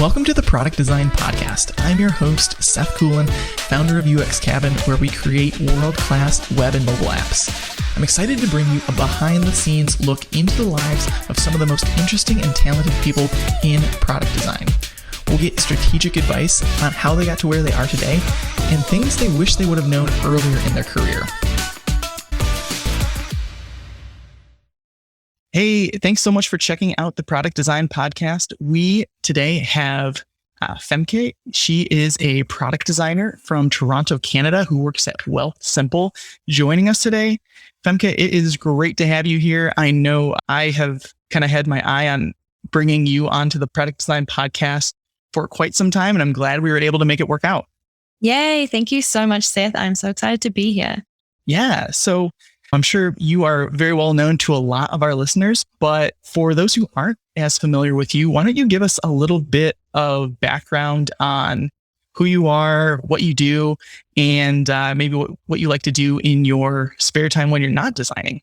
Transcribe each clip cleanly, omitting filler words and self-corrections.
Welcome to the Product Design Podcast. I'm your host, Seth Coelen, founder of UX Cabin, where we create world-class web and mobile apps. I'm excited to bring you a behind-the-scenes look into the lives of some of the most interesting and talented people in product design. We'll get strategic advice on how they got to where they are today and things they wish they would have known earlier in their career. Hey, thanks so much for checking out the Product Design Podcast. We today have Femke. She is a product designer from Toronto, Canada, who works at Wealthsimple, joining us today. Femke, it is great to have you here. I know I have kind of had my eye on bringing you onto the Product Design Podcast for quite some time, and I'm glad we were able to make it work out. Yay. Thank you so much, Seth. I'm so excited to be here. Yeah. So I'm sure you are very well known to a lot of our listeners, but for those who aren't as familiar with you, why don't you give us a little bit of background on who you are, what you do, and maybe what you like to do in your spare time when you're not designing?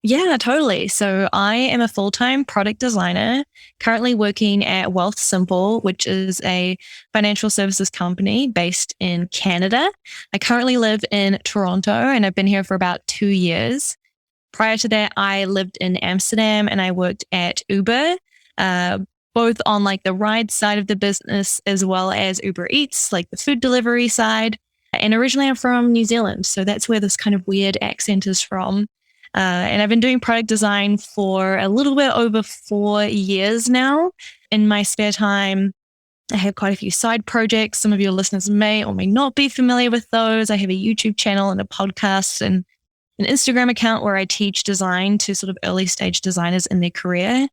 Yeah, totally. So I am a full-time product designer, currently working at Wealthsimple, which is a financial services company based in Canada. I currently live in Toronto and I've been here for about 2 years. Prior to that, I lived in Amsterdam and I worked at Uber, both on like the ride side of the business as well as Uber Eats, like the food delivery side. And originally I'm from New Zealand, so that's where this kind of weird accent is from. And I've been doing product design for a little bit over 4 years now. In my spare time, I have quite a few side projects. Some of your listeners may or may not be familiar with those. I have a YouTube channel and a podcast and an Instagram account where I teach design to sort of early stage designers in their career.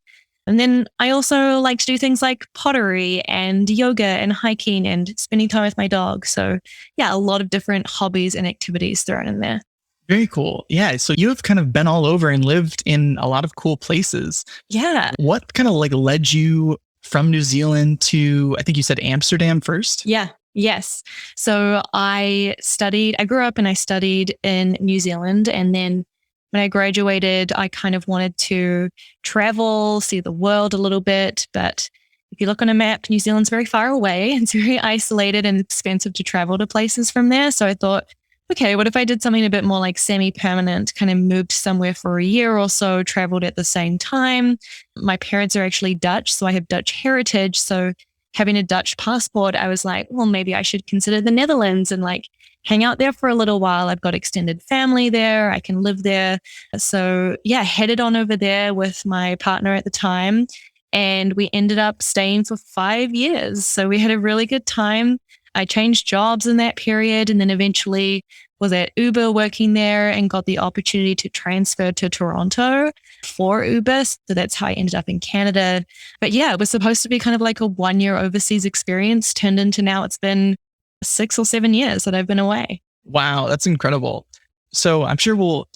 And then I also like to do things like pottery and yoga and hiking and spending time with my dog. So yeah, a lot of different hobbies and activities thrown in there. Very cool. Yeah. So you have kind of been all over and lived in a lot of cool places. Yeah. What kind of like led you from New Zealand to, I think you said Amsterdam first? Yeah. Yes. So I grew up and I studied in New Zealand. And then when I graduated, I kind of wanted to travel, see the world a little bit. But if you look on a map, New Zealand's very far away. It's very isolated and expensive to travel to places from there. So I thought, okay, what if I did something a bit more like semi-permanent, kind of moved somewhere for a year or so, traveled at the same time. My parents are actually Dutch, so I have Dutch heritage. So having a Dutch passport, I was like, well, maybe I should consider the Netherlands and like hang out there for a little while. I've got extended family there. I can live there. So yeah, headed on over there with my partner at the time. And we ended up staying for 5 years. So we had a really good time. I changed jobs in that period and then eventually was at Uber working there and got the opportunity to transfer to Toronto for Uber. So that's how I ended up in Canada. But yeah, it was supposed to be kind of like a 1 year overseas experience turned into now it's been 6 or 7 years that I've been away. Wow, that's incredible. So I'm sure we'll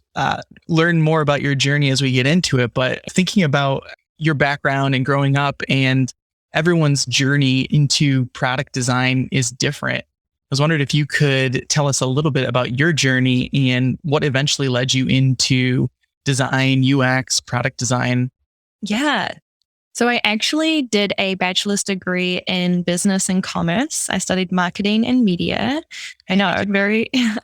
learn more about your journey as we get into it, but thinking about your background and growing up and everyone's journey into product design is different. I was wondering if you could tell us a little bit about your journey and what eventually led you into design, UX, product design. Yeah. So I actually did a bachelor's degree in business and commerce. I studied marketing and media. I know,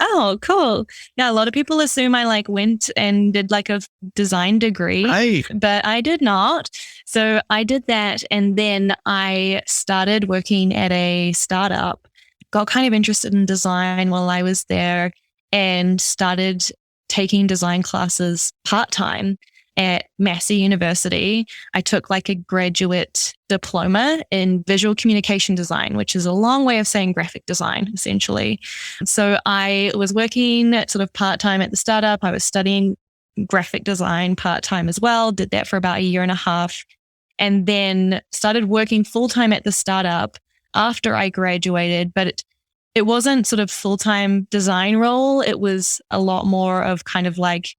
oh, cool. Yeah, a lot of people assume I like went and did like a design degree, but I did not. So I did that. And then I started working at a startup, got kind of interested in design while I was there and started taking design classes part-time at Massey University. I took like a graduate diploma in visual communication design, which is a long way of saying graphic design, essentially. So I was working sort of part-time at the startup. I was studying graphic design part-time as well, did that for about a year and a half, and then started working full-time at the startup after I graduated. But it wasn't sort of full-time design role. It was a lot more of kind of like,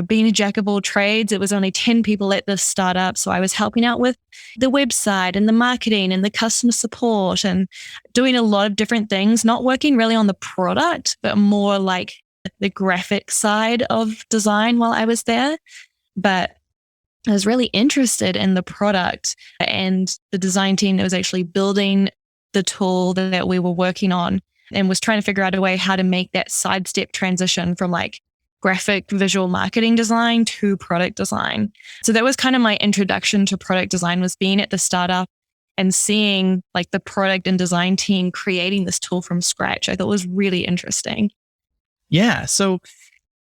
being a jack of all trades. It was only 10 people at this startup. So I was helping out with the website and the marketing and the customer support and doing a lot of different things, not working really on the product, but more like the graphic side of design while I was there. But I was really interested in the product and the design team that was actually building the tool that we were working on, and was trying to figure out a way how to make that sidestep transition from like graphic visual marketing design to product design. So that was kind of my introduction to product design, was being at the startup and seeing like the product and design team creating this tool from scratch. I thought was really interesting. Yeah. So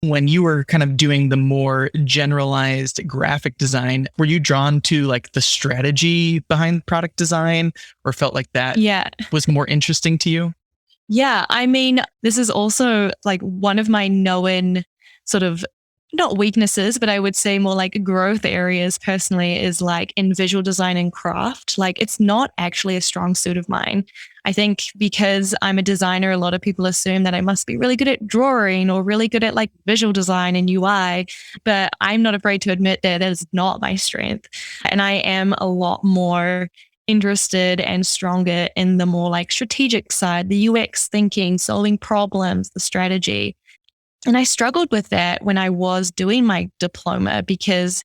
when you were kind of doing the more generalized graphic design, were you drawn to like the strategy behind product design, or felt like that was more interesting to you? Yeah. I mean, this is also like one of my known sort of not weaknesses, but I would say more like growth areas personally, is like in visual design and craft. Like it's not actually a strong suit of mine. I think because I'm a designer, a lot of people assume that I must be really good at drawing or really good at like visual design and UI, but I'm not afraid to admit that that is not my strength. And I am a lot more interested and stronger in the more like strategic side, the UX thinking, solving problems, the strategy. And I struggled with that when I was doing my diploma, because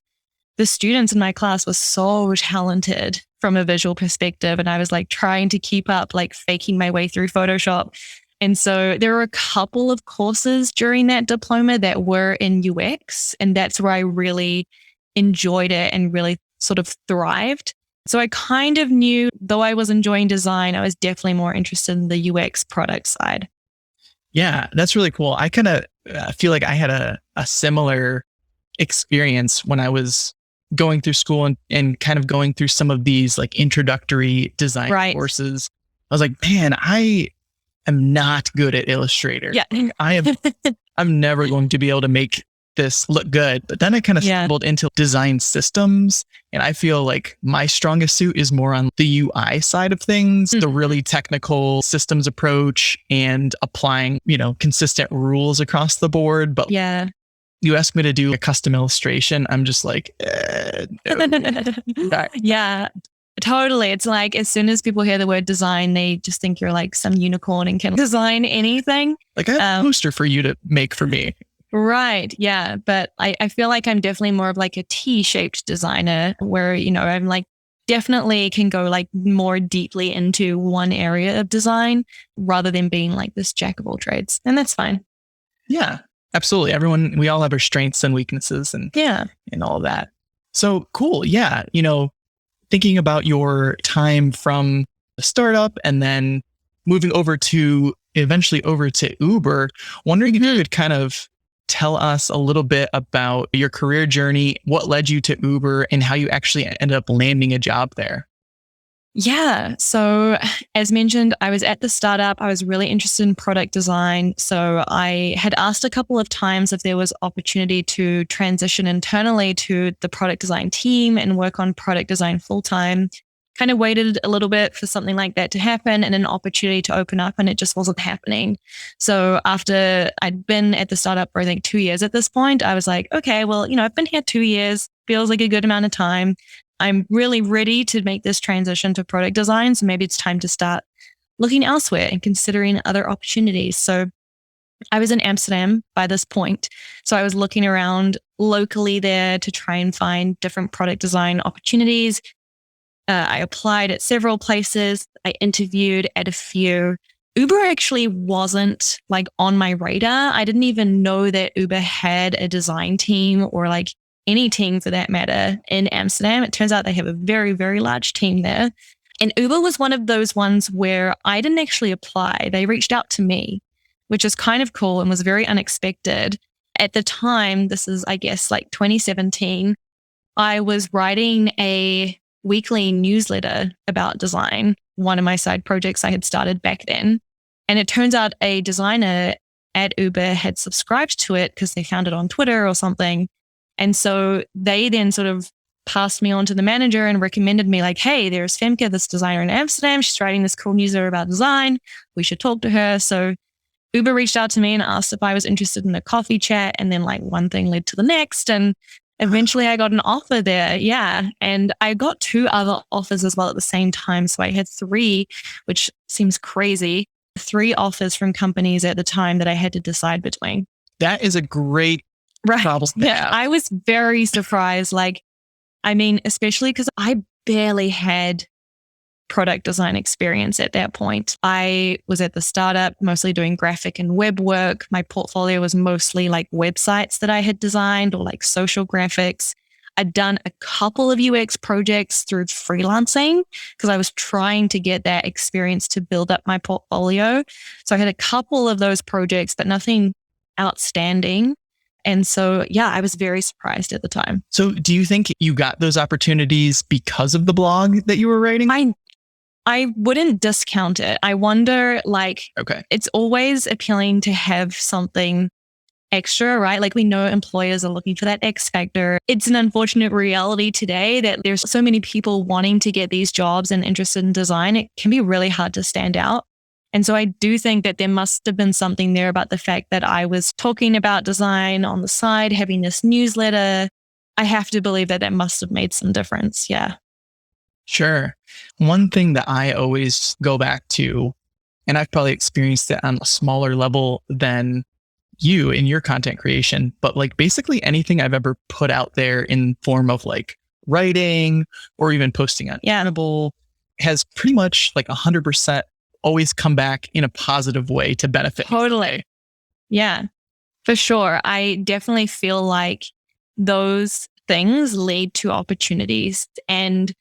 the students in my class were so talented from a visual perspective. And I was like trying to keep up, like faking my way through Photoshop. And so there were a couple of courses during that diploma that were in UX. And that's where I really enjoyed it and really sort of thrived. So I kind of knew, though I was enjoying design, I was definitely more interested in the UX product side. Yeah, that's really cool. I kind of feel like I had a similar experience when I was going through school and kind of going through some of these like introductory design courses. I was like, man, I am not good at Illustrator. Yeah. I'm never going to be able to make this look good. But then I kind of stumbled into design systems. And I feel like my strongest suit is more on the UI side of things, the really technical systems approach and applying, consistent rules across the board. But you ask me to do a custom illustration, I'm just like, no. Yeah, totally. It's like, as soon as people hear the word design, they just think you're like some unicorn and can design anything. Like I have a poster for you to make for me. Right. Yeah. But I feel like I'm definitely more of like a T-shaped designer where, I'm like definitely can go like more deeply into one area of design rather than being like this jack of all trades. And that's fine. Yeah, absolutely. We all have our strengths and weaknesses and all of that. So cool. Yeah. Thinking about your time from the startup and then moving eventually over to Uber, wondering if you could kind of tell us a little bit about your career journey, what led you to Uber, and how you actually ended up landing a job there. Yeah. So as mentioned, I was at the startup. I was really interested in product design. So I had asked a couple of times if there was opportunity to transition internally to the product design team and work on product design full time. Kind of waited a little bit for something like that to happen and an opportunity to open up, and it just wasn't happening. So after I'd been at the startup for I think 2 years at this point, I was like, okay, well, I've been here 2 years, feels like a good amount of time. I'm really ready to make this transition to product design. So maybe it's time to start looking elsewhere and considering other opportunities. So I was in Amsterdam by this point. So I was looking around locally there to try and find different product design opportunities. I applied at several places. I interviewed at a few. Uber actually wasn't like on my radar. I didn't even know that Uber had a design team or like any team for that matter in Amsterdam. It turns out they have a very, very large team there. And Uber was one of those ones where I didn't actually apply. They reached out to me, which is kind of cool and was very unexpected. At the time, this is, I guess, like 2017, I was writing a weekly newsletter about design, one of my side projects I had started back then. And it turns out a designer at Uber had subscribed to it because they found it on Twitter or something. And so they then sort of passed me on to the manager and recommended me like, hey, there's Femke, this designer in Amsterdam. She's writing this cool newsletter about design. We should talk to her. So Uber reached out to me and asked if I was interested in a coffee chat. And then like one thing led to the next. And eventually I got an offer there. Yeah. And I got 2 other offers as well at the same time. So I had 3, which seems crazy, 3 offers from companies at the time that I had to decide between. That is a great problem. Yeah. I was very surprised. Like I mean, especially because I barely had product design experience at that point. I was at the startup, mostly doing graphic and web work. My portfolio was mostly like websites that I had designed or like social graphics. I'd done a couple of UX projects through freelancing because I was trying to get that experience to build up my portfolio. So I had a couple of those projects, but nothing outstanding. And so, yeah, I was very surprised at the time. So do you think you got those opportunities because of the blog that you were writing? I wouldn't discount it. I wonder, like, Okay. It's always appealing to have something extra, right? Like we know employers are looking for that X factor. It's an unfortunate reality today that there's so many people wanting to get these jobs and interested in design. It can be really hard to stand out. And so I do think that there must have been something there about the fact that I was talking about design on the side, having this newsletter. I have to believe that that must have made some difference. Yeah. Sure. One thing that I always go back to, and I've probably experienced it on a smaller level than you in your content creation, but like basically anything I've ever put out there in form of like writing or even posting on Animal has pretty much like 100% always come back in a positive way to benefit. Totally. Yeah, for sure. I definitely feel like those things lead to opportunities, and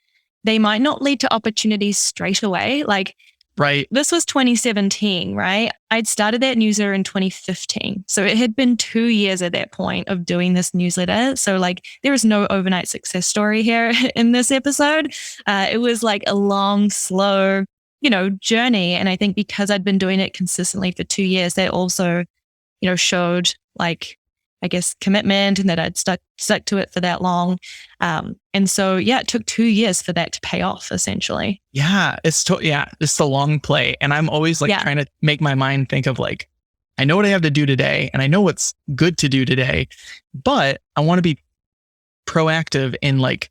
they might not lead to opportunities straight away. Like, right. This was 2017, right? I'd started that newsletter in 2015. So it had been 2 years at that point of doing this newsletter. So like there is no overnight success story here in this episode. It was like a long, slow, journey. And I think because I'd been doing it consistently for 2 years, that also, showed like, I guess, commitment and that I'd stuck to it for that long. And so, yeah, it took 2 years for that to pay off, essentially. Yeah, it's the long play. And I'm always like trying to make my mind think of like, I know what I have to do today and I know what's good to do today, but I want to be proactive in like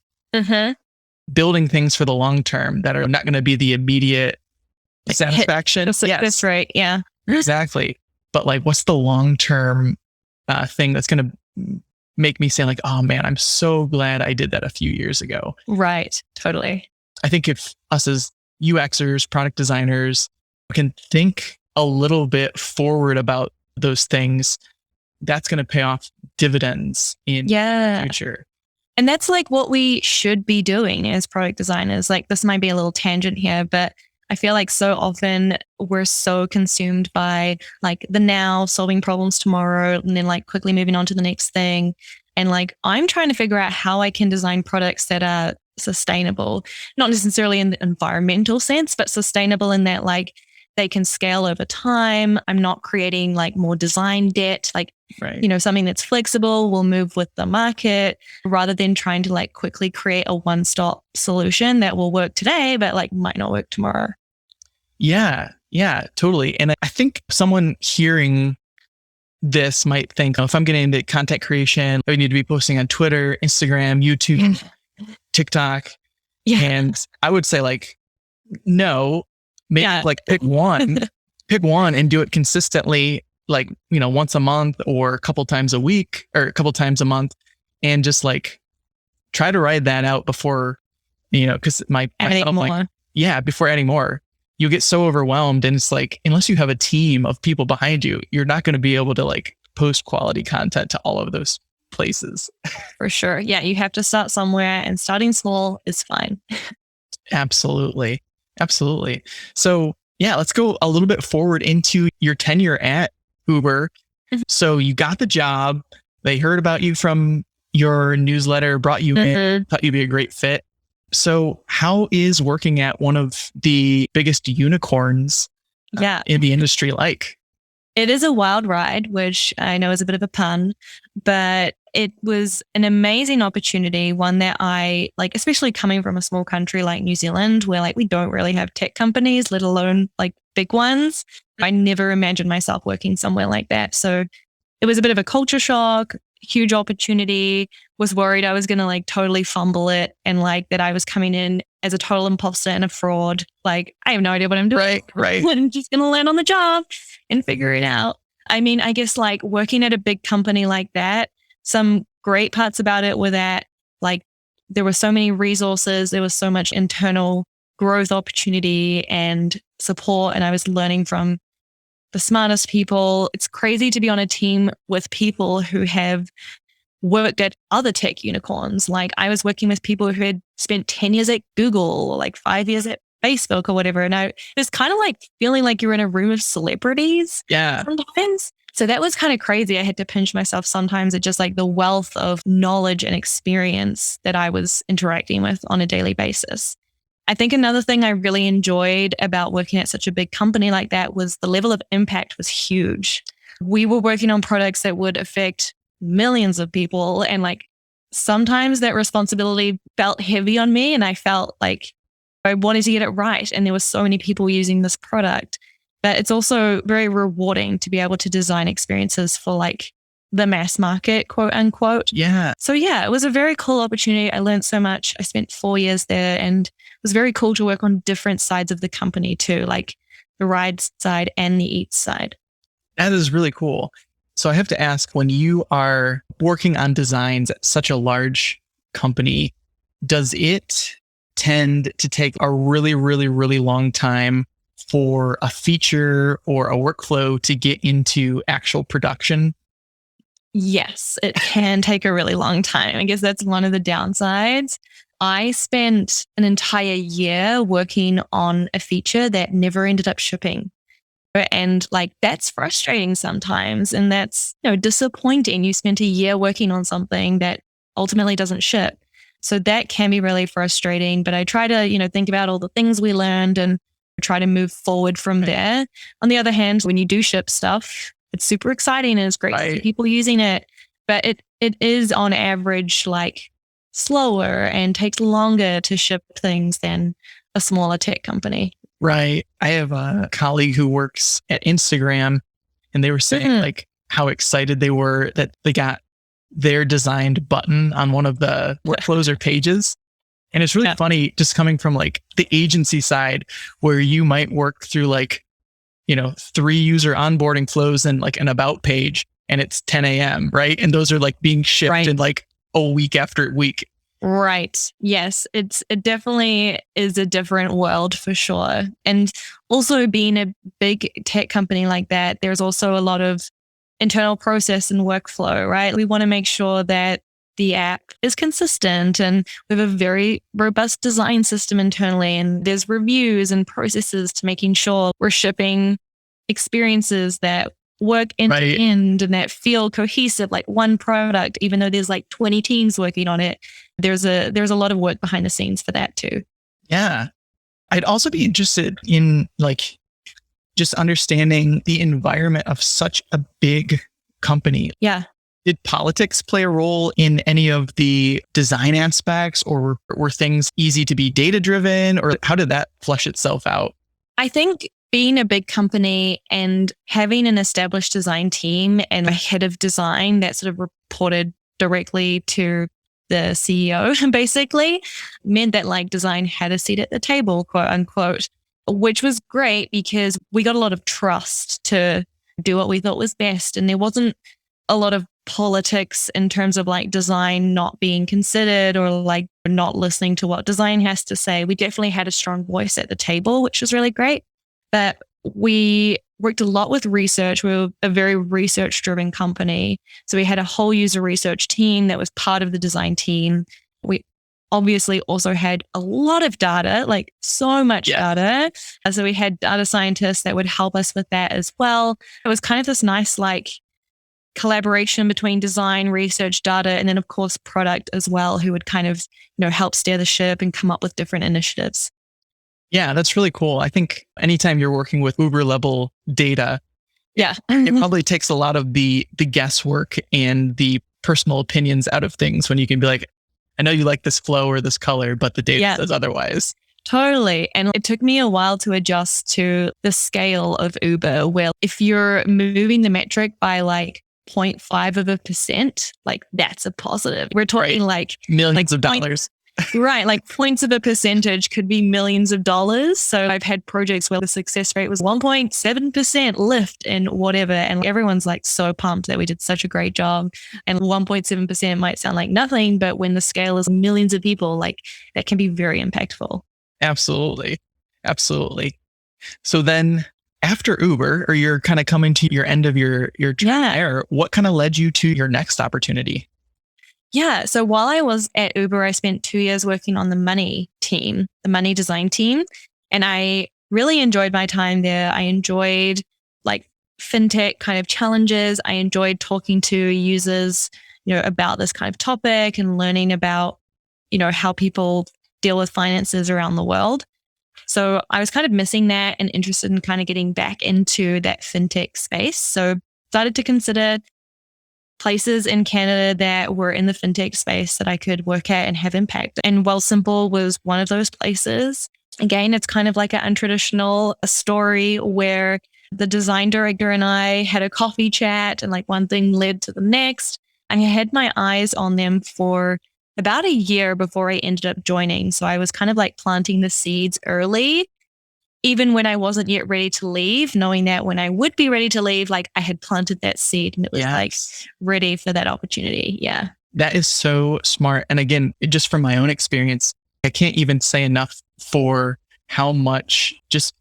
building things for the long term that are not going to be the immediate satisfaction. That's right. Yeah, exactly. But like, what's the long term thing that's going to make me say like, oh man, I'm so glad I did that a few years ago. Right. Totally. I think if us as UXers, product designers can think a little bit forward about those things, that's going to pay off dividends in the future. And that's like what we should be doing as product designers. Like this might be a little tangent here, but I feel like so often we're so consumed by like the now, solving problems tomorrow, and then like quickly moving on to the next thing. And like, I'm trying to figure out how I can design products that are sustainable, not necessarily in the environmental sense, but sustainable in that like they can scale over time. I'm not creating like more design debt, like, something that's flexible, will move with the market rather than trying to like quickly create a one-stop solution that will work today, but like might not work tomorrow. Yeah, totally. And I think someone hearing this might think, if I'm getting into content creation, I need to be posting on Twitter, Instagram, YouTube, TikTok. Yeah. And I would say like, no, maybe like pick one and do it consistently, like, once a month or a couple times a week or a couple times a month, and just like try to ride that out before, because before adding more. You get so overwhelmed, and it's like, unless you have a team of people behind you, you're not going to be able to like post quality content to all of those places. For sure. Yeah. You have to start somewhere, and starting small is fine. Absolutely. So yeah, let's go a little bit forward into your tenure at Uber. So you got the job, they heard about you from your newsletter, brought you in, thought you'd be a great fit. So how is working at one of the biggest unicorns in the industry like? It is a wild ride, which I know is a bit of a pun, but it was an amazing opportunity, one that I like, especially coming from a small country like New Zealand, where like we don't really have tech companies, let alone like big ones. I never imagined myself working somewhere like that. So it was a bit of a culture shock, huge opportunity, was worried I was going to like totally fumble it, and like that I was coming in as a total imposter and a fraud. Like, I have no idea what I'm doing. Right. I'm just going to land on the job and figure it out. I mean, I guess like working at a big company like that, some great parts about it were that like there were so many resources. There was so much internal growth opportunity and support. And I was learning from the smartest people. It's crazy to be on a team with people who have worked at other tech unicorns. Like I was working with people who had spent 10 years at Google or like 5 years at Facebook or whatever. And it was kind of like feeling like you're in a room of celebrities. Yeah. Sometimes. So that was kind of crazy. I had to pinch myself sometimes at just like the wealth of knowledge and experience that I was interacting with on a daily basis. I think another thing I really enjoyed about working at such a big company like that was the level of impact was huge. We were working on products that would affect millions of people. And like sometimes that responsibility felt heavy on me. And I felt like I wanted to get it right. And there were so many people using this product. But it's also very rewarding to be able to design experiences for like the mass market, quote unquote. Yeah. So yeah, it was a very cool opportunity. I learned so much. I spent 4 years there and it was very cool to work on different sides of the company too, like the ride side and the eat side. That is really cool. So I have to ask, when you are working on designs at such a large company, does it tend to take a really, really, really long time for a feature or a workflow to get into actual production? Yes, it can take a really long time. I guess that's one of the downsides. I spent an entire year working on a feature that never ended up shipping. And like, that's frustrating sometimes. And that's, disappointing. You spent a year working on something that ultimately doesn't ship. So that can be really frustrating. But I try to, think about all the things we learned and try to move forward from there. On the other hand, when you do ship stuff, it's super exciting and it's great to see people using it. But it is on average like slower and takes longer to ship things than a smaller tech company. Right. I have a colleague who works at Instagram and they were saying like how excited they were that they got their designed button on one of the workflows or pages. And it's really funny just coming from like the agency side where you might work through like, 3 user onboarding flows and like an about page and it's 10 a.m. Right. And those are like being shipped in like a week after week. Right. Yes. It definitely is a different world for sure. And also being a big tech company like that, there's also a lot of internal process and workflow, right? We want to make sure that the app is consistent and we have a very robust design system internally. And there's reviews and processes to making sure we're shipping experiences that work end to end and that feel cohesive, like one product, even though there's like 20 teams working on it. There's a lot of work behind the scenes for that too. Yeah. I'd also be interested in like just understanding the environment of such a big company. Yeah. Did politics play a role in any of the design aspects, or were things easy to be data driven, or how did that flesh itself out? I think being a big company and having an established design team and a head of design that sort of reported directly to the CEO basically meant that like design had a seat at the table, quote unquote, which was great because we got a lot of trust to do what we thought was best. And there wasn't a lot of politics in terms of like design not being considered or like not listening to what design has to say. We definitely had a strong voice at the table, which was really great. But we worked a lot with research. We were a very research-driven company. So we had a whole user research team that was part of the design team. We obviously also had a lot of data, like so much data. So we had data scientists that would help us with that as well. It was kind of this nice like collaboration between design, research, data, and then of course product as well, who would kind of, help steer the ship and come up with different initiatives. Yeah, that's really cool. I think anytime you're working with Uber level data, it probably takes a lot of the guesswork and the personal opinions out of things when you can be like, I know you like this flow or this color, but the data says otherwise. Totally. And it took me a while to adjust to the scale of Uber, where if you're moving the metric by like 0.5%, like that's a positive. We're talking like millions of dollars. Right. Like points of a percentage could be millions of dollars. So I've had projects where the success rate was 1.7% lift in whatever. And everyone's like so pumped that we did such a great job. And 1.7% might sound like nothing, but when the scale is millions of people, like that can be very impactful. Absolutely. Absolutely. So then after Uber, or you're kind of coming to your end of your time there, what kind of led you to your next opportunity? Yeah. So while I was at Uber, I spent 2 years working on the money team, the money design team. And I really enjoyed my time there. I enjoyed like fintech kind of challenges. I enjoyed talking to users, about this kind of topic and learning about, how people deal with finances around the world. So I was kind of missing that and interested in kind of getting back into that fintech space. So started to consider places in Canada that were in the fintech space that I could work at and have impact. And Wealthsimple was one of those places. Again, it's kind of like an untraditional story where the design director and I had a coffee chat and like one thing led to the next. And I had my eyes on them for about a year before I ended up joining. So I was kind of like planting the seeds early, even when I wasn't yet ready to leave, knowing that when I would be ready to leave, like I had planted that seed and it was like ready for that opportunity. Yeah. That is so smart. And again, just from my own experience, I can't even say enough for how much just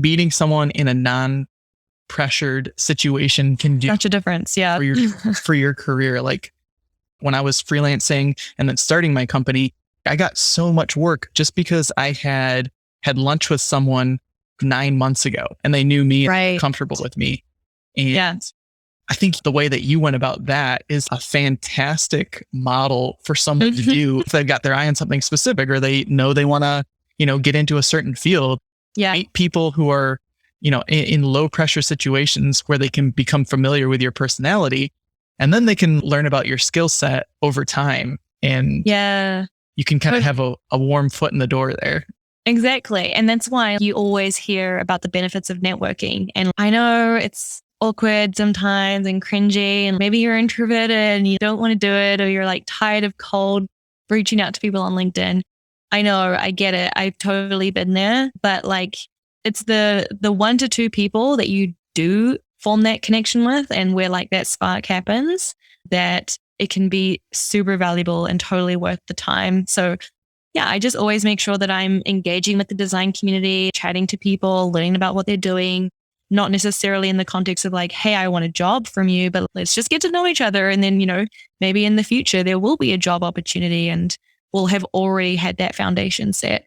beating someone in a non-pressured situation can do such a difference. Yeah. For your career. Like when I was freelancing and then starting my company, I got so much work just because I had lunch with someone 9 months ago and they knew me and were comfortable with me. And I think the way that you went about that is a fantastic model for someone to do if they've got their eye on something specific or they know they want to, get into a certain field. Yeah. Meet people who are, in low pressure situations where they can become familiar with your personality, and then they can learn about your skill set over time. And you can kind of have a warm foot in the door there. Exactly. And that's why you always hear about the benefits of networking. And I know it's awkward sometimes and cringy, and maybe you're introverted and you don't want to do it, or you're like tired of cold reaching out to people on LinkedIn. I know, I get it. I've totally been there, but like it's the 1 to 2 people that you do form that connection with and where like that spark happens, that it can be super valuable and totally worth the time. So yeah, I just always make sure that I'm engaging with the design community, chatting to people, learning about what they're doing, not necessarily in the context of like, hey, I want a job from you, but let's just get to know each other. And then, maybe in the future, there will be a job opportunity and we'll have already had that foundation set.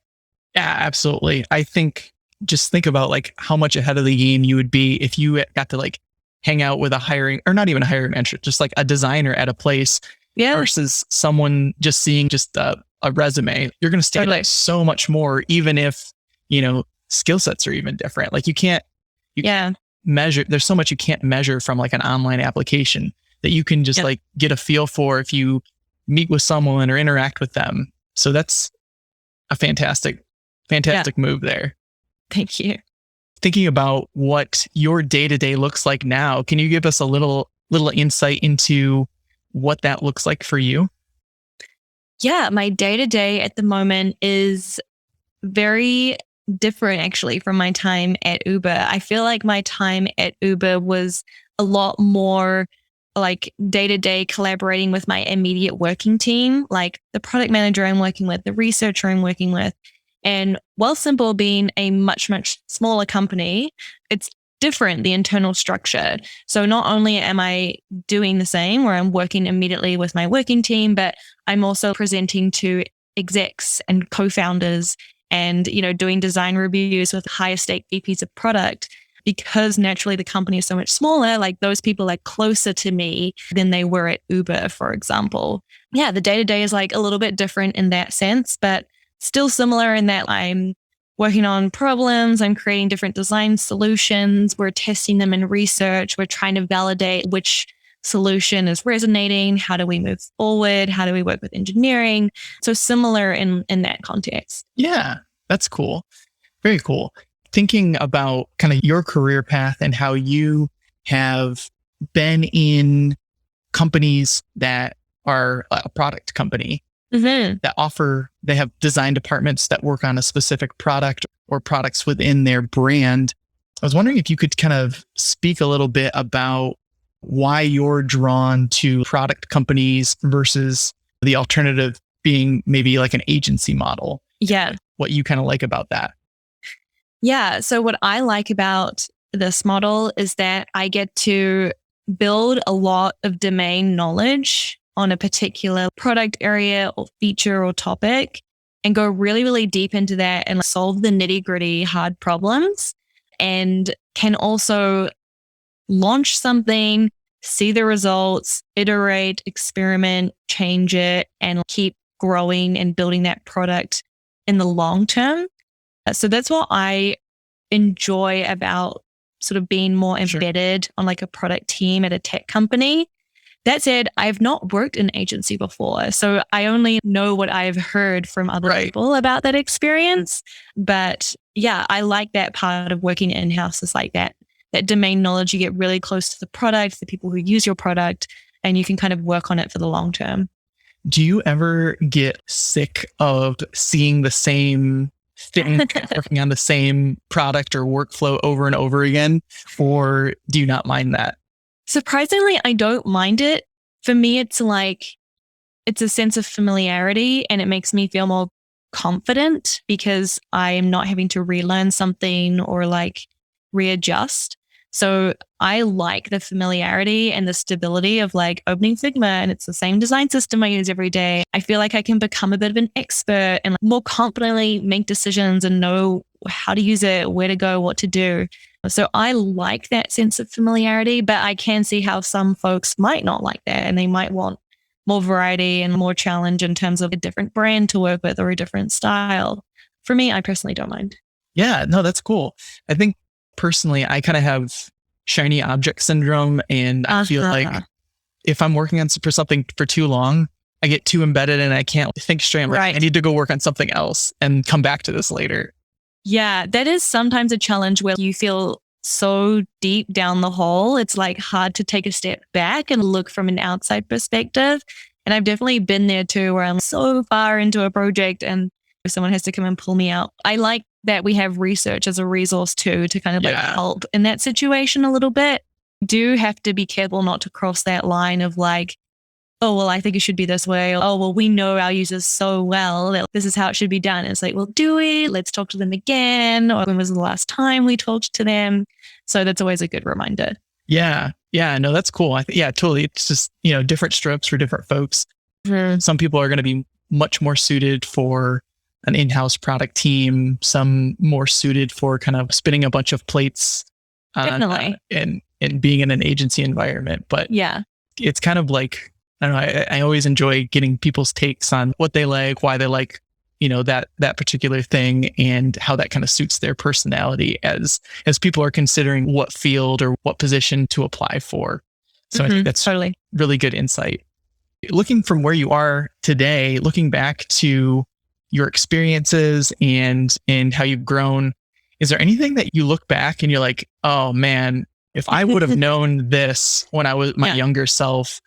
Yeah, absolutely. I think just think about like how much ahead of the game you would be if you got to like hang out with a hiring, or not even a hiring manager, just like a designer at a place versus someone just seeing just a resume. You're going to stand out so much more, even if, skill sets are even different. Like you can't measure. There's so much you can't measure from like an online application that you can just like get a feel for if you meet with someone or interact with them. So that's a fantastic move there. Thank you. Thinking about what your day-to-day looks like now, can you give us a little insight into what that looks like for you? Yeah, my day-to-day at the moment is very different actually from my time at Uber. I feel like my time at Uber was a lot more like day-to-day collaborating with my immediate working team, like the product manager I'm working with, the researcher I'm working with. And Wealthsimple being a much, much smaller company, it's different, the internal structure. So not only am I doing the same where I'm working immediately with my working team, but I'm also presenting to execs and co-founders and, doing design reviews with higher stake VPs of product. Because naturally the company is so much smaller, like those people are closer to me than they were at Uber, for example. Yeah, the day-to-day is like a little bit different in that sense, but still similar in that I'm working on problems, I'm creating different design solutions, we're testing them in research, we're trying to validate which solution is resonating, how do we move forward, how do we work with engineering. So similar in that context. Yeah, that's cool. Very cool. Thinking about kind of your career path and how you have been in companies that are a product company. Mhm. they have design departments that work on a specific product or products within their brand. I was wondering if you could kind of speak a little bit about why you're drawn to product companies versus the alternative being maybe like an agency model. Yeah. What you kind of like about that. Yeah. So what I like about this model is that I get to build a lot of domain knowledge on a particular product area or feature or topic and go really, really deep into that and solve the nitty gritty hard problems, and can also launch something, see the results, iterate, experiment, change it, and keep growing and building that product in the long term. So that's what I enjoy about sort of being more embedded on like a product team at a tech company. That said, I've not worked in agency before, so I only know what I've heard from other people about that experience. But yeah, I like that part of working in-house is like that domain knowledge. You get really close to the product, the people who use your product, and you can kind of work on it for the long term. Do you ever get sick of seeing the same thing, working on the same product or workflow over and over again? Or do you not mind that? Surprisingly, I don't mind it. For me, it's a sense of familiarity, and it makes me feel more confident because I'm not having to relearn something or like readjust. So I like the familiarity and the stability of like opening Figma, and it's the same design system I use every day. I feel like I can become a bit of an expert and more confidently make decisions and know how to use it, where to go, what to do. So I like that sense of familiarity, but I can see how some folks might not like that, and they might want more variety and more challenge in terms of a different brand to work with or a different style. For me, I personally don't mind. Yeah, no, that's cool. I think personally, I kind of have shiny object syndrome, and I feel like if I'm working on for something for too long, I get too embedded and I can't think straight. I'm like, I need to go work on something else and come back to this later. Yeah, that is sometimes a challenge where you feel so deep down the hole. It's like hard to take a step back and look from an outside perspective. And I've definitely been there too, where I'm so far into a project and someone has to come and pull me out. I like that we have research as a resource too, to kind of like help in that situation a little bit. Do have to be careful not to cross that line of like, oh, well, I think it should be this way. Or, oh, well, we know our users so well that this is how it should be done. And it's like, well, do we? Let's talk to them again. Or when was the last time we talked to them? So that's always a good reminder. Yeah. Yeah. No, that's cool. Yeah, totally. It's just, different strokes for different folks. Mm-hmm. Some people are going to be much more suited for an in-house product team, some more suited for kind of spinning a bunch of plates Definitely. And being in an agency environment. But yeah, it's kind of like, I don't know, I always enjoy getting people's takes on what they like, why they like, that particular thing, and how that kind of suits their personality as people are considering what field or what position to apply for. So I think that's totally really good insight. Looking from where you are today, looking back to your experiences and how you've grown, is there anything that you look back and you're like, oh man, if I would have known this when I was my younger self,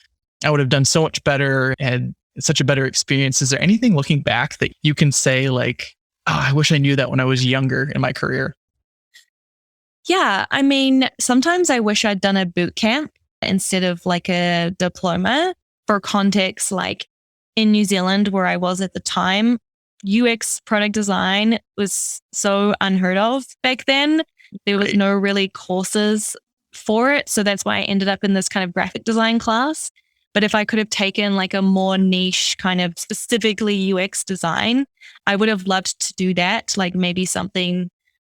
I would have done so much better and such a better experience. Is there anything looking back that you can say like, oh, I wish I knew that when I was younger in my career? Yeah. I mean, sometimes I wish I'd done a boot camp instead of like a diploma. For context, like in New Zealand, where I was at the time, UX product design was so unheard of back then. There was no really courses for it. So that's why I ended up in this kind of graphic design class. But if I could have taken like a more niche kind of specifically UX design, I would have loved to do that. Like maybe something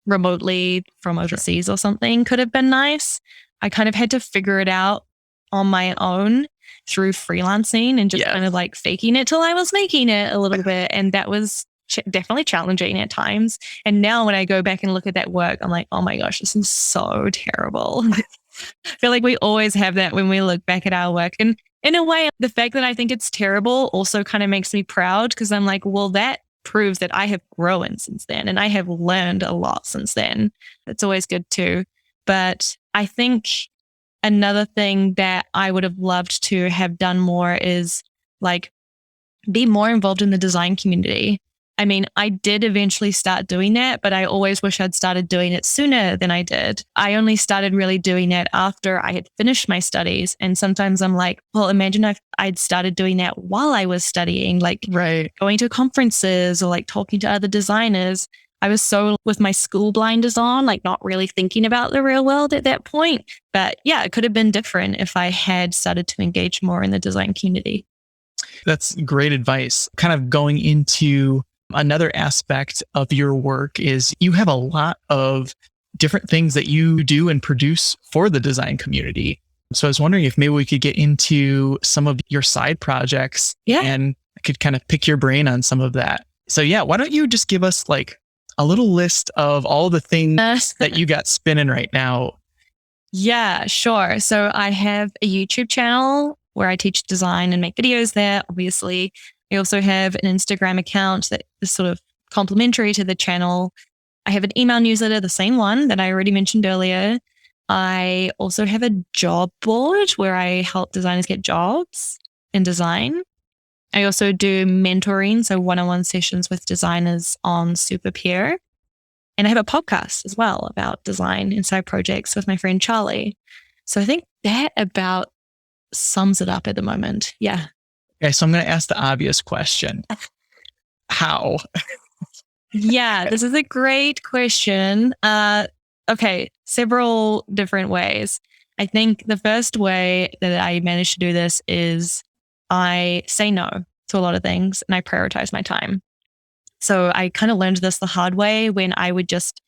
remotely from overseas or something could have been nice. I kind of had to figure it out on my own through freelancing and just kind of like faking it till I was making it a little bit. And that was definitely challenging at times. And now when I go back and look at that work, I'm like, oh my gosh, this is so terrible. I feel like we always have that when we look back at our work. And in a way, the fact that I think it's terrible also kind of makes me proud, because I'm like, well, that proves that I have grown since then and I have learned a lot since then. That's always good too. But I think another thing that I would have loved to have done more is like be more involved in the design community. I mean, I did eventually start doing that, but I always wish I'd started doing it sooner than I did. I only started really doing that after I had finished my studies. And sometimes I'm like, well, imagine if I'd started doing that while I was studying, like going to conferences or like talking to other designers. I was so with my school blinders on, like not really thinking about the real world at that point. But yeah, it could have been different if I had started to engage more in the design community. That's great advice. Kind of going into another aspect of your work is you have a lot of different things that you do and produce for the design community. So I was wondering if maybe we could get into some of your side projects and I could kind of pick your brain on some of that. So yeah, why don't you just give us like a little list of all the things that you got spinning right now? Yeah, sure. So I have a YouTube channel where I teach design and make videos there, obviously. I also have an Instagram account that is sort of complementary to the channel. I have an email newsletter, the same one that I already mentioned earlier. I also have a job board where I help designers get jobs in design. I also do mentoring, so one-on-one sessions with designers on SuperPeer. And I have a podcast as well about design and side projects with my friend Charlie. So I think that about sums it up at the moment. Yeah. Okay, so I'm going to ask the obvious question. How? Yeah, this is a great question. Okay, several different ways. I think the first way that I managed to do this is I say no to a lot of things and I prioritize my time. So I kind of learned this the hard way when I would just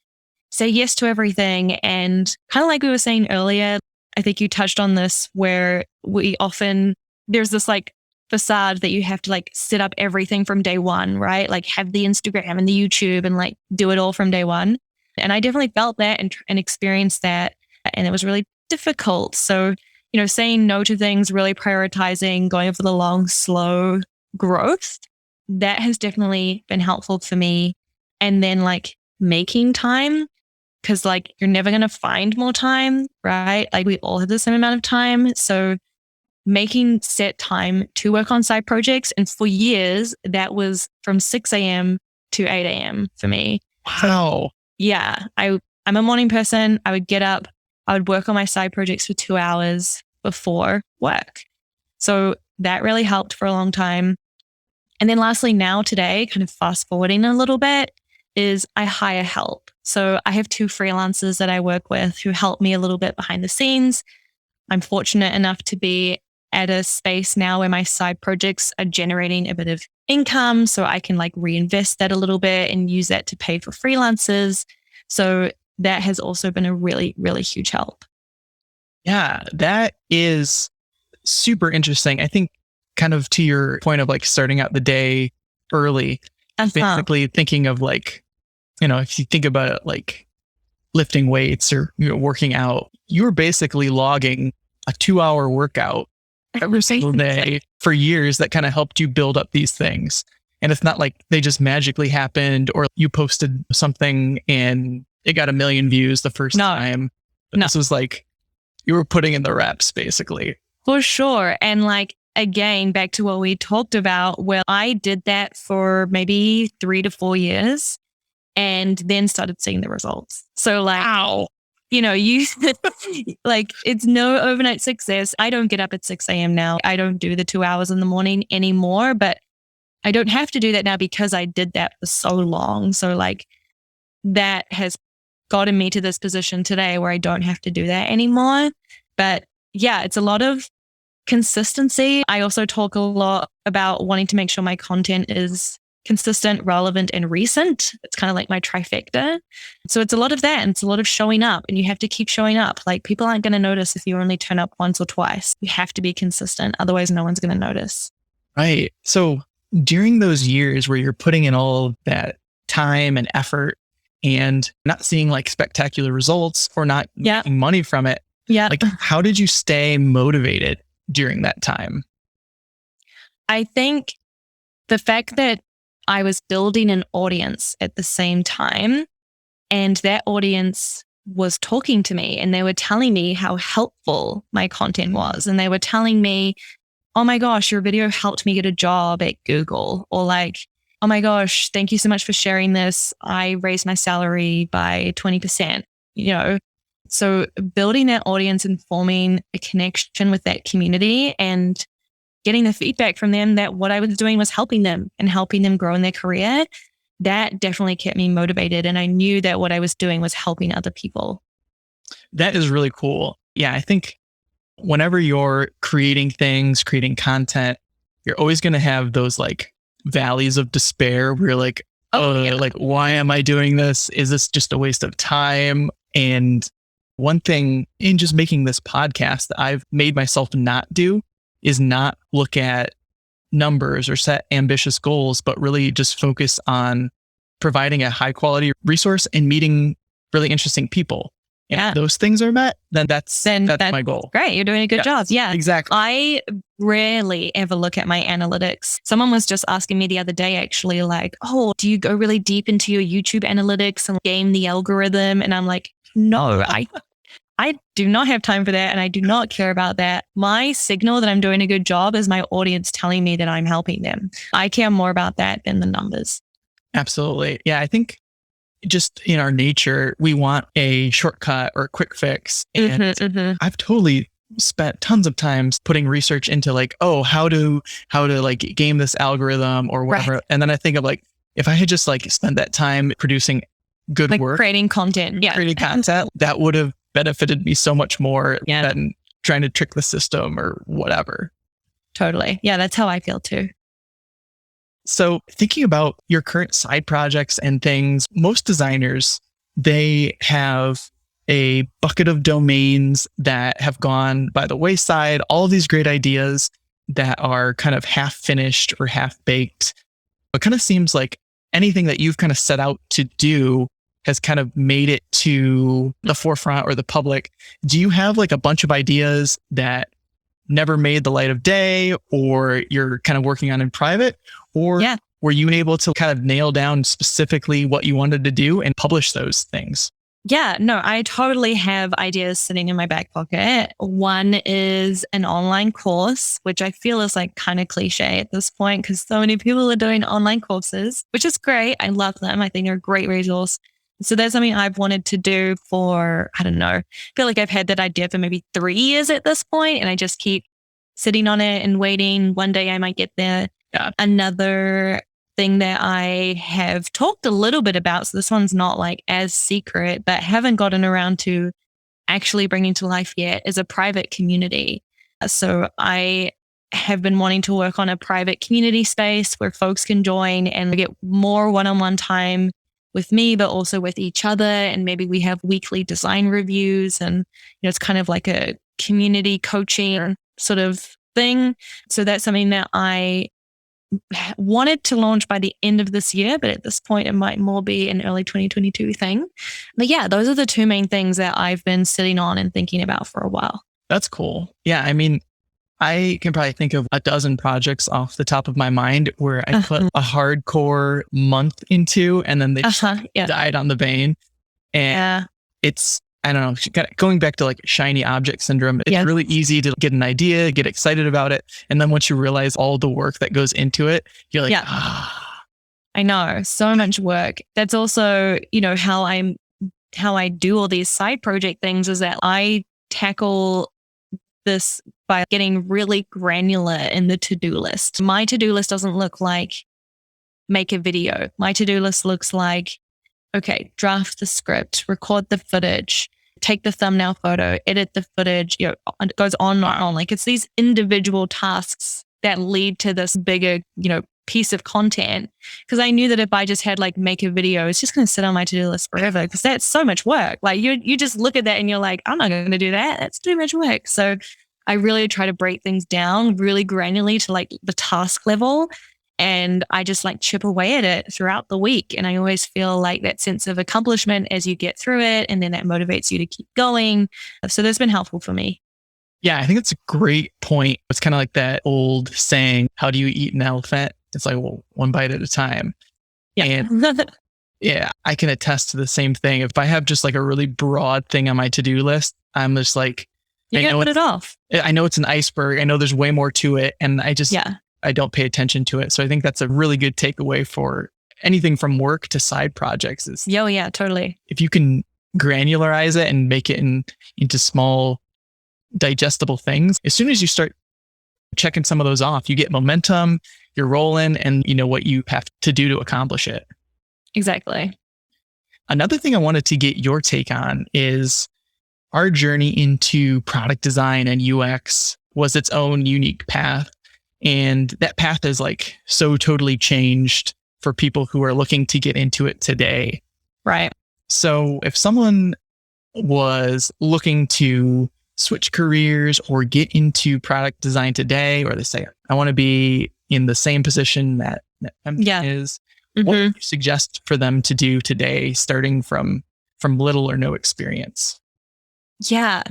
say yes to everything. And kind of like we were saying earlier, I think you touched on this where there's this like facade that you have to like set up everything from day one, right? Like have the Instagram and the YouTube and like do it all from day one. And I definitely felt that and experienced that. And it was really difficult. So, saying no to things, really prioritizing, going for the long, slow growth, that has definitely been helpful for me. And then like making time, because like you're never going to find more time, right? Like we all have the same amount of time. So making set time to work on side projects. And for years, that was from 6 a.m. to 8 a.m. for me. Wow. So, yeah, I'm a morning person. I would get up, I would work on my side projects for 2 hours before work. So that really helped for a long time. And then lastly, now today, kind of fast forwarding a little bit, is I hire help. So I have 2 freelancers that I work with who help me a little bit behind the scenes. I'm fortunate enough to be at a space now where my side projects are generating a bit of income, so I can like reinvest that a little bit and use that to pay for freelancers. So that has also been a really, really huge help. Yeah, that is super interesting. I think kind of to your point of like starting out the day early, basically thinking of like, if you think about it, like lifting weights or working out, you're basically logging a 2-hour workout every single day for years that kind of helped you build up these things. And it's not like they just magically happened or you posted something and it got 1 million views the first time. But this was like, you were putting in the reps basically. For sure. And like, again, back to what we talked about, well, I did that for maybe 3 to 4 years and then started seeing the results. So like, wow. You like it's no overnight success. I don't get up at 6 a.m. now. I don't do the 2 hours in the morning anymore, but I don't have to do that now because I did that for so long. So like that has gotten me to this position today where I don't have to do that anymore. But yeah, it's a lot of consistency. I also talk a lot about wanting to make sure my content is consistent, relevant, and recent. It's kind of like my trifecta. So it's a lot of that. And it's a lot of showing up and you have to keep showing up. Like people aren't going to notice if you only turn up once or twice. You have to be consistent. Otherwise, no one's going to notice. Right. So during those years where you're putting in all of that time and effort and not seeing like spectacular results or not making money from it, like how did you stay motivated during that time? I think the fact that I was building an audience at the same time, and that audience was talking to me and they were telling me how helpful my content was. And they were telling me oh my gosh, your video helped me get a job at Google, or like, oh my gosh, thank you so much for sharing this. I raised my salary by 20%, you know? So building that audience and forming a connection with that community and getting the feedback from them that what I was doing was helping them and helping them grow in their career, that definitely kept me motivated. And I knew that what I was doing was helping other people. That is really cool. Yeah, I think whenever you're creating things, creating content, you're always going to have those like valleys of despair where you're like, like, why am I doing this? Is this just a waste of time? And one thing in just making this podcast that I've made myself not do is not look at numbers or set ambitious goals, but really just focus on providing a high quality resource and meeting really interesting people. If those things are met, then that's my goal. Great. You're doing a good job. Yeah, exactly. I rarely ever look at my analytics. Someone was just asking me the other day, actually, like, oh, do you go really deep into your YouTube analytics and game the algorithm? And I'm like, no, I do not have time for that. And I do not care about that. My signal that I'm doing a good job is my audience telling me that I'm helping them. I care more about that than the numbers. Absolutely. Yeah. I think just in our nature, we want a shortcut or a quick fix. And I've totally spent tons of times putting research into like, oh, how to like game this algorithm or whatever. Right. And then I think of like, if I had just like spent that time producing good like work, creating content, creating content, that would have benefited me so much more than trying to trick the system or whatever. Totally. Yeah, that's how I feel too. So thinking about your current side projects and things, most designers, they have a bucket of domains that have gone by the wayside, all of these great ideas that are kind of half finished or half baked. It kind of seems like anything that you've kind of set out to do has kind of made it to the forefront or the public. Do you have like a bunch of ideas that never made the light of day, or you're kind of working on in private? Or were you able to kind of nail down specifically what you wanted to do and publish those things? Yeah, no, I totally have ideas sitting in my back pocket. One is an online course, which I feel is like kind of cliche at this point because so many people are doing online courses, which is great. I love them. I think they're a great resource. So that's something I've wanted to do for, I don't know, I feel like I've had that idea for maybe 3 years at this point, and I just keep sitting on it and waiting. One day I might get there. Another thing that I have talked a little bit about, so this one's not like as secret, but haven't gotten around to actually bringing to life yet, is a private community. So I have been wanting to work on a private community space where folks can join and get more one-on-one time with me, but also with each other. And maybe we have weekly design reviews, and it's kind of like a community coaching sort of thing. So that's something that I wanted to launch by the end of this year, but at this point it might more be an early 2022 thing. But yeah, those are the two main things that I've been sitting on and thinking about for a while. That's cool. Yeah, I mean, I can probably think of a dozen projects off the top of my mind where I put a hardcore month into, and then they just died on the vein. And it's, I don't know, going back to like shiny object syndrome, it's really easy to get an idea, get excited about it. And then once you realize all the work that goes into it, you're like, I know, so much work. That's also, how I do all these side project things is that I tackle this by getting really granular in the to-do list. My to-do list doesn't look like make a video. My to-do list looks like, okay, draft the script, record the footage, take the thumbnail photo, edit the footage, it goes on and on. Like it's these individual tasks that lead to this bigger, piece of content. Because I knew that if I just had like make a video, it's just going to sit on my to-do list forever because that's so much work. Like you just look at that and you're like, I'm not going to do that. That's too much work. So I really try to break things down really granularly to like the task level. And I just like chip away at it throughout the week. And I always feel like that sense of accomplishment as you get through it. And then that motivates you to keep going. So that's been helpful for me. Yeah, I think it's a great point. It's kind of like that old saying, how do you eat an elephant? It's like, well, one bite at a time. Yeah. And yeah, I can attest to the same thing. If I have just like a really broad thing on my to-do list, I'm just like, You can't put it off. I know it's an iceberg. I know there's way more to it. And I don't pay attention to it. So I think that's a really good takeaway for anything from work to side projects is Yeah, totally. if you can granularize it and make it into small digestible things, as soon as you start checking some of those off, you get momentum, you're rolling, and you know what you have to do to accomplish it. Exactly. Another thing I wanted to get your take on is our journey into product design and UX was its own unique path. And that path is like so totally changed for people who are looking to get into it today. Right. So if someone was looking to switch careers or get into product design today, or they say, I want to be in the same position that Femke is, what would you suggest for them to do today, starting from little or no experience? Yeah.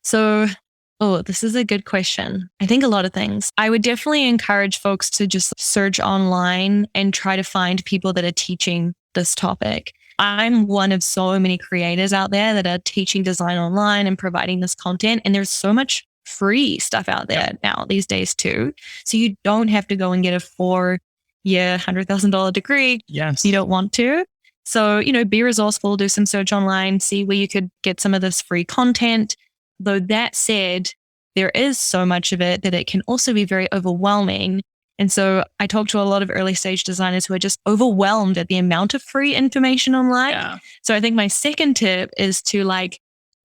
So, this is a good question. I think a lot of things. I would definitely encourage folks to just search online and try to find people that are teaching this topic. I'm one of so many creators out there that are teaching design online and providing this content. And there's so much free stuff out there now these days too. So you don't have to go and get a 4-year, $100,000 degree. Yes. You don't want to. So, be resourceful, do some search online, see where you could get some of this free content. Though that said, there is so much of it that it can also be very overwhelming. And so I talk to a lot of early stage designers who are just overwhelmed at the amount of free information online. Yeah. So I think my second tip is to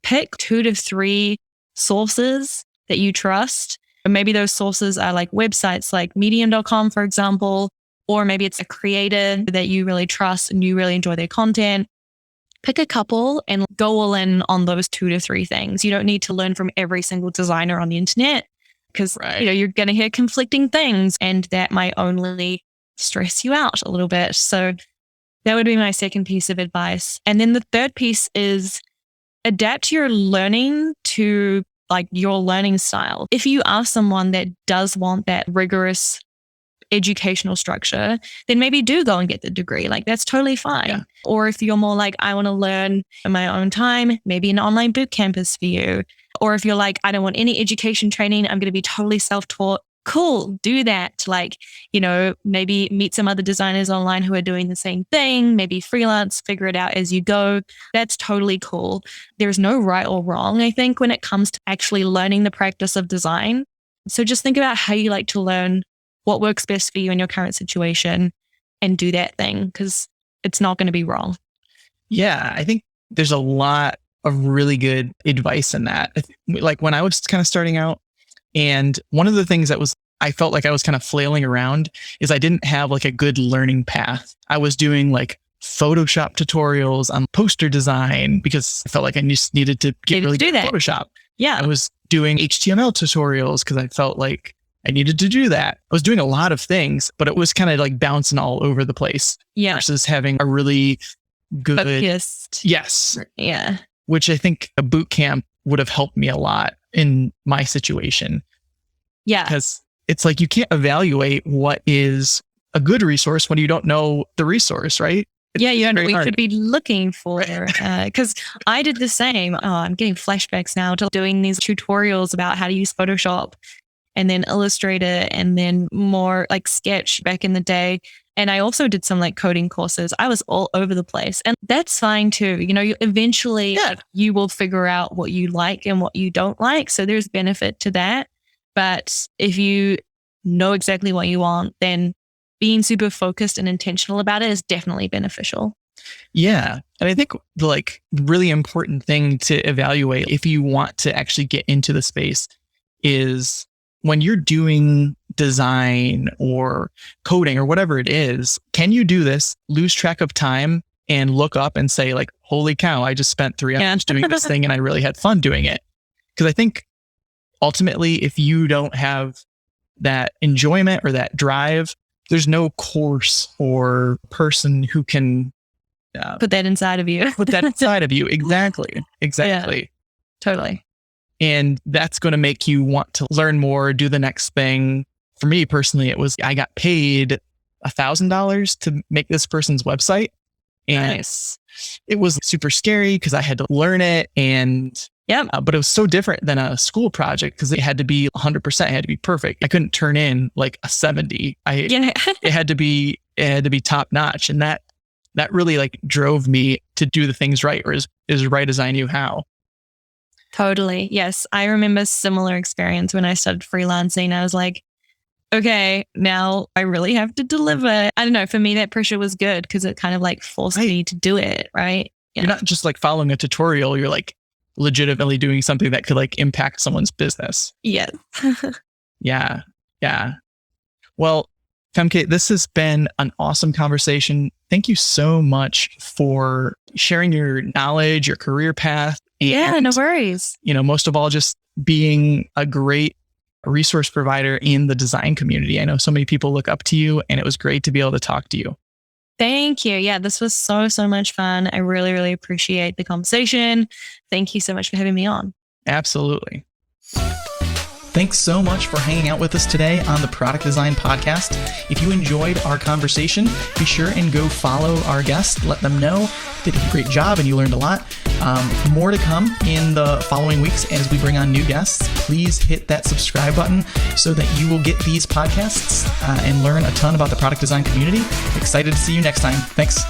pick 2 to 3 sources that you trust. And maybe those sources are like websites like medium.com, for example, or maybe it's a creator that you really trust and you really enjoy their content. Pick a couple and go all in on those 2 to 3 things. You don't need to learn from every single designer on the internet because you're going to hear conflicting things and that might only stress you out a little bit. So that would be my second piece of advice. And then the third piece is adapt your learning to your learning style. If you are someone that does want that rigorous educational structure, then maybe do go and get the degree. That's totally fine. Yeah. Or if you're more I want to learn in my own time, maybe an online boot camp is for you. Or if you're I don't want any education training, I'm going to be totally self-taught. Cool, do that. Maybe meet some other designers online who are doing the same thing, maybe freelance, figure it out as you go. That's totally cool. There's no right or wrong, I think, when it comes to actually learning the practice of design. So just think about how you like to learn, what works best for you in your current situation, and do that thing because it's not going to be wrong. Yeah, I think there's a lot of really good advice in that. When I was kind of starting out, and one of the things that I felt like I was kind of flailing around is I didn't have a good learning path. I was doing Photoshop tutorials on poster design because I felt like I just needed to get really good at Photoshop. Yeah. I was doing HTML tutorials because I felt like I needed to do that. I was doing a lot of things, but it was kind of bouncing all over the place. Yeah. Versus having a really good focused. Yes. Yeah. Which I think a boot camp would have helped me a lot in my situation. Yeah. Because it's you can't evaluate what is a good resource when you don't know the resource, right? We should be looking for, because I did the same. I'm getting flashbacks now to doing these tutorials about how to use Photoshop and then Illustrator and then more Sketch back in the day. And I also did some coding courses. I was all over the place and that's fine too. Eventually you will figure out what you like and what you don't like. So there's benefit to that. But if you know exactly what you want, then being super focused and intentional about it is definitely beneficial. Yeah. And I think the really important thing to evaluate if you want to actually get into the space is when you're doing design or coding or whatever it is, can you do this, lose track of time and look up and say holy cow, I just spent 3 hours doing this thing and I really had fun doing it. Because I think ultimately, if you don't have that enjoyment or that drive, there's no course or person who can put that inside of you. Exactly. Yeah, totally. And that's going to make you want to learn more, do the next thing. For me personally, I got paid $1,000 to make this person's website. And nice. it was super scary because I had to learn it. And but it was so different than a school project because it had to be 100%. It had to be perfect. I couldn't turn in like a 70. It had to be top notch. And that really like drove me to do the things right, or as right as I knew how. Totally. Yes. I remember a similar experience when I started freelancing. I was like, okay, now I really have to deliver. I don't know. For me, that pressure was good because it kind of like forced me to do it. Right. Yeah. You're not just like following a tutorial. You're like legitimately doing something that could like impact someone's business. Yes. Yeah. Well, Femke, this has been an awesome conversation. Thank you so much for sharing your knowledge, your career path. And, no worries. Most of all, just being a great resource provider in the design community. I know so many people look up to you, and it was great to be able to talk to you. Thank you. Yeah, this was so much fun. I really, really appreciate the conversation. Thank you so much for having me on. Absolutely. Thanks so much for hanging out with us today on the Product Design Podcast. If you enjoyed our conversation, be sure and go follow our guest. Let them know they did a great job and you learned a lot. More to come in the following weeks as we bring on new guests. Please hit that subscribe button so that you will get these podcasts and learn a ton about the product design community. Excited to see you next time. Thanks.